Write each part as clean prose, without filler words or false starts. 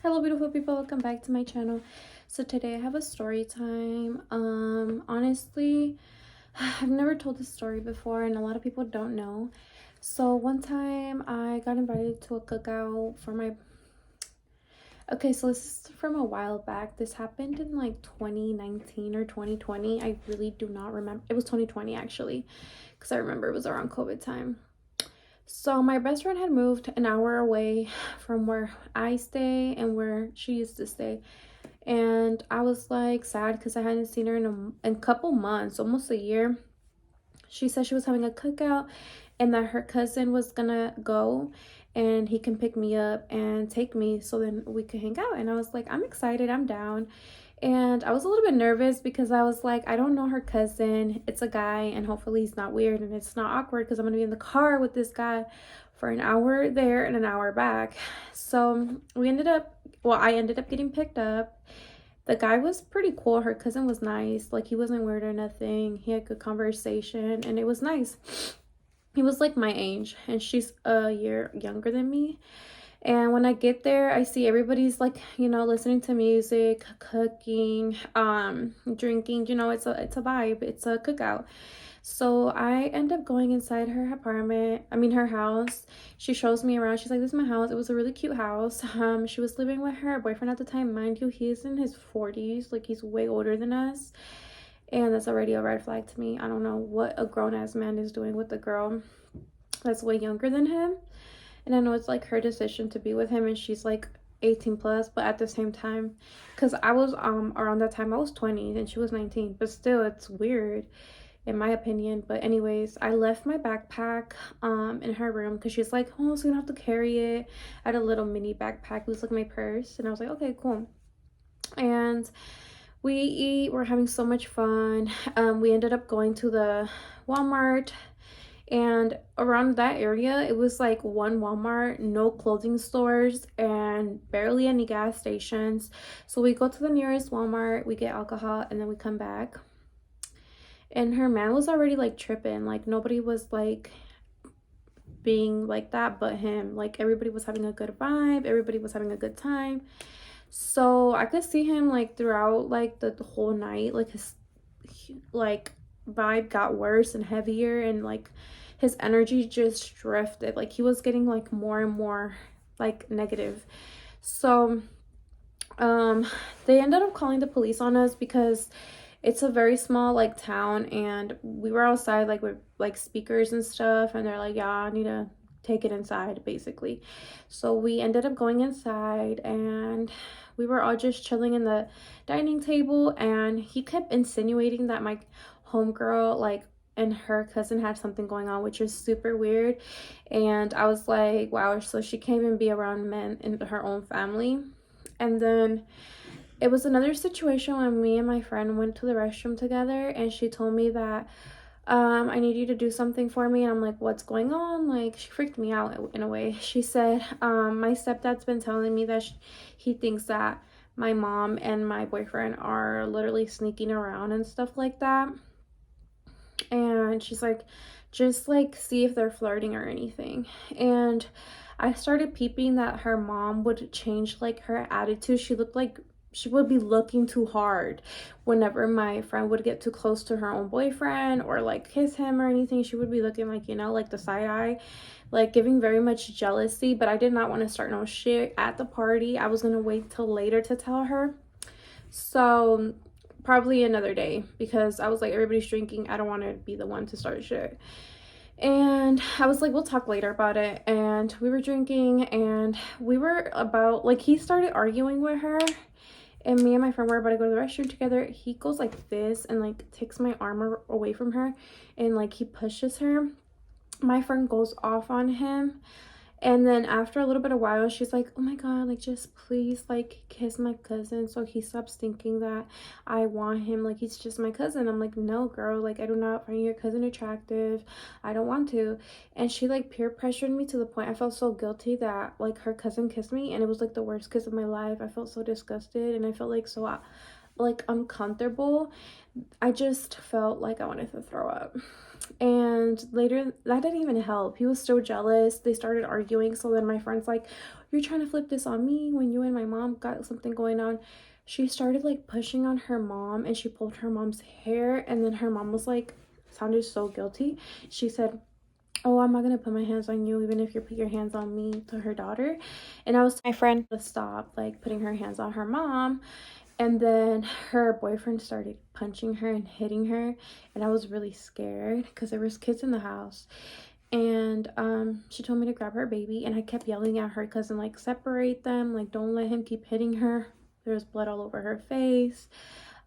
Hello beautiful people, welcome back to my channel. So today I have a story time. Honestly, I've never told this story before and a lot of people don't know. So one time I got invited to a cookout for my so this is from a while back. This happened in like 2019 or 2020. I really do not remember. It was 2020 actually, because I remember it was around COVID time. So my best friend had moved an hour away from where I stay and where she used to stay. And I was like sad because I hadn't seen her in a couple months, almost a year. She said she was having a cookout and that her cousin was gonna go and he can pick me up and take me so then we could hang out. And I was like, I'm excited, I'm down. And I was a little bit nervous because I was like, I don't know her cousin. It's a guy, and hopefully he's not weird and it's not awkward because I'm going to be in the car with this guy for an hour there and an hour back. So I ended up getting picked up. The guy was pretty cool. Her cousin was nice. Like, he wasn't weird or nothing. He had good conversation and it was nice. He was like my age and she's a year younger than me. And when I get there, I see everybody's like, listening to music, cooking, drinking, it's a vibe, it's a cookout. So I end up going inside her her house. She shows me around. She's like, this is my house. It was a really cute house. She was living with her boyfriend at the time. Mind you, he's in his 40s, like he's way older than us. And that's already a red flag to me. I don't know what a grown-ass man is doing with a girl that's way younger than him. And I know it's like her decision to be with him and she's like 18 plus, but at the same time, because I was around that time I was 20 and she was 19, but still it's weird in my opinion. But anyways, I left my backpack in her room because she's like, oh, so you don't have to carry it. I had a little mini backpack. It was like my purse and I was like, okay, cool. And we're having so much fun. We ended up going to the Walmart. And around that area, it was like one Walmart, no clothing stores, and barely any gas stations. So we go to the nearest Walmart, we get alcohol, and then we come back. And her man was already like tripping. Like, nobody was like being like that but him. Like, everybody was having a good vibe, everybody was having a good time. So I could see him like throughout like the whole night, like his like vibe got worse and heavier, and like his energy just drifted. Like, he was getting like more and more like negative. So they ended up calling the police on us because it's a very small like town, and we were outside like with like speakers and stuff, and they're like, yeah, I need to take it inside basically. So we ended up going inside and we were all just chilling in the dining table, and he kept insinuating that my homegirl like and her cousin had something going on, which is super weird. And I was like, wow, so she can't even be around men in her own family. And then it was another situation when me and my friend went to the restroom together, and she told me that I need you to do something for me. And I'm like, what's going on? Like, she freaked me out in a way. She said, my stepdad's been telling me that he thinks that my mom and my boyfriend are literally sneaking around and stuff like that. And she's like, just like see if they're flirting or anything. And I started peeping that her mom would change like her attitude. She looked like she would be looking too hard whenever my friend would get too close to her own boyfriend or like kiss him or anything. She would be looking like, like the side eye, like giving very much jealousy. But I did not want to start no shit at the party. I was gonna wait till later to tell her. So probably another day, because I was like, everybody's drinking, I don't want to be the one to start shit. And I was like, we'll talk later about it. And we were drinking, and we were about like, he started arguing with her, and me and my friend were about to go to the restroom together. He goes like this and like takes my arm away from her, and like he pushes her. My friend goes off on him. And then after a little bit of while, she's like, oh my god, like, just please like kiss my cousin so he stops thinking that I want him, like he's just my cousin. I'm like, no girl, like I do not find your cousin attractive, I don't want to. And she like peer pressured me to the point I felt so guilty that like her cousin kissed me, and it was like the worst kiss of my life. I felt so disgusted, and I felt like so like uncomfortable. I just felt like I wanted to throw up. And later, that didn't even help. He was still jealous. They started arguing. So then my friend's like, you're trying to flip this on me when you and my mom got something going on. She started like pushing on her mom, and she pulled her mom's hair. And then her mom was like, sounded so guilty. She said, oh, I'm not gonna put my hands on you even if you put your hands on me, to her daughter. And I was my friend to stop like putting her hands on her mom. And then her boyfriend started punching her and hitting her, and I was really scared because there was kids in the house. And she told me to grab her baby, and I kept yelling at her cousin, like, separate them, like, don't let him keep hitting her. There was blood all over her face.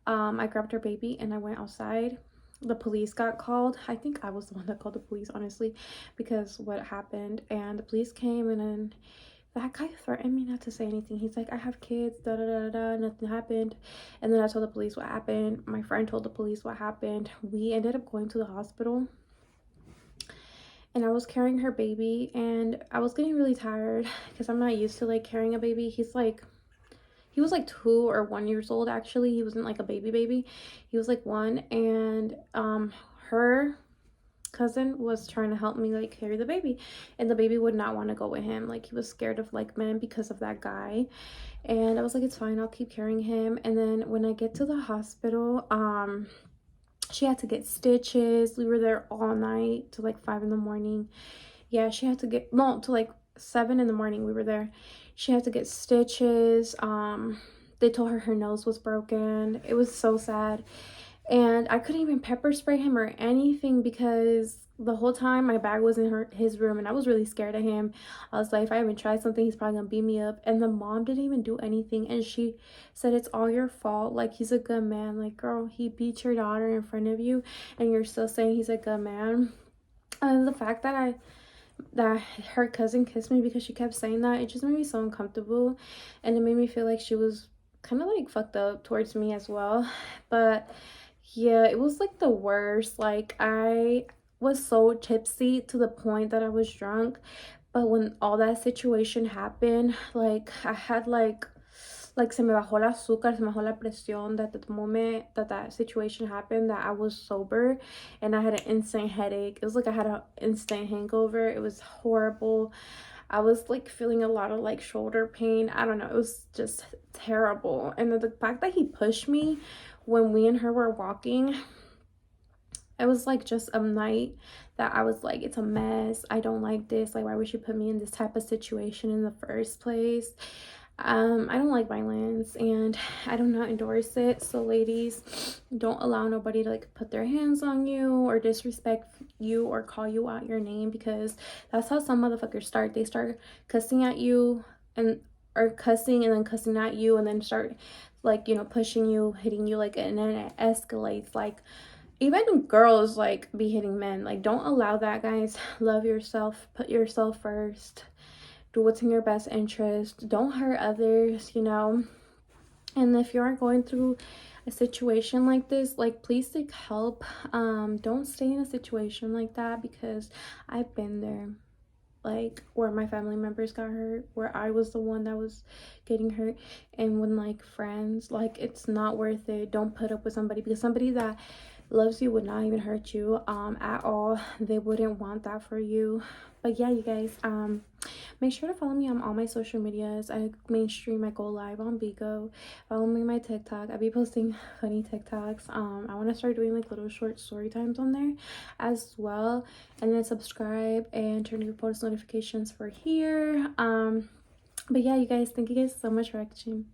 I grabbed her baby and I went outside. The police got called. I think I was the one that called the police, honestly, because what happened. And the police came, and then that guy threatened me not to say anything. He's like, I have kids, da da da da, nothing happened. And then I told the police what happened. My friend told the police what happened. We ended up going to the hospital, and I was carrying her baby, and I was getting really tired because I'm not used to like carrying a baby. He was like 2 or 1 years old. Actually, he wasn't like a baby. He was like 1. And her cousin was trying to help me like carry the baby, and the baby would not want to go with him. Like, he was scared of like men because of that guy. And I was like, it's fine, I'll keep carrying him. And then when I get to the hospital, she had to get stitches. We were there all night to like 5 in the morning. Yeah, she had to get, no, to like 7 in the morning we were there. She had to get stitches. They told her nose was broken. It was so sad. And I couldn't even pepper spray him or anything because the whole time my bag was in his room, and I was really scared of him. I was like, if I even try something, he's probably gonna beat me up. And the mom didn't even do anything, and she said, it's all your fault. Like, he's a good man. Like, girl, he beat your daughter in front of you, and you're still saying he's a good man. And the fact that her cousin kissed me, because she kept saying that, it just made me so uncomfortable, and it made me feel like she was kind of like fucked up towards me as well. But yeah, it was like the worst. Like, I was so tipsy to the point that I was drunk. But when all that situation happened, like, I had like se me bajó el azúcar, se me bajó la presión, that the moment that situation happened, that I was sober, and I had an instant headache. It was like I had an instant hangover. It was horrible. I was like feeling a lot of like shoulder pain. I don't know. It was just terrible. And the fact that he pushed me when we and her were walking, it was like just a night that I was like, it's a mess. I don't like this. Like, why would you put me in this type of situation in the first place? I don't like violence, and I do not endorse it. So ladies, don't allow nobody to like put their hands on you or disrespect you or call you out your name, because that's how some motherfuckers start. They start cussing at you, and or cussing and then cussing at you, and then start like, you know, pushing you, hitting you, like, and then it escalates. Like, even girls like be hitting men. Like, don't allow that, guys. Love yourself, put yourself first, do what's in your best interest, don't hurt others, you know. And if you are going through a situation like this, like, please seek help. Don't stay in a situation like that, because I've been there, like, where my family members got hurt, where I was the one that was getting hurt. And when like friends, like, it's not worth it. Don't put up with somebody, because somebody that loves you would not even hurt you at all. They wouldn't want that for you. But yeah, you guys, make sure to follow me on all my social medias. I mainstream, I go live on Bigo. Follow me on my TikTok. I be posting funny TikToks. I want to start doing like little short story times on there as well. And then subscribe and turn your post notifications for here. But yeah, you guys, thank you guys so much for watching.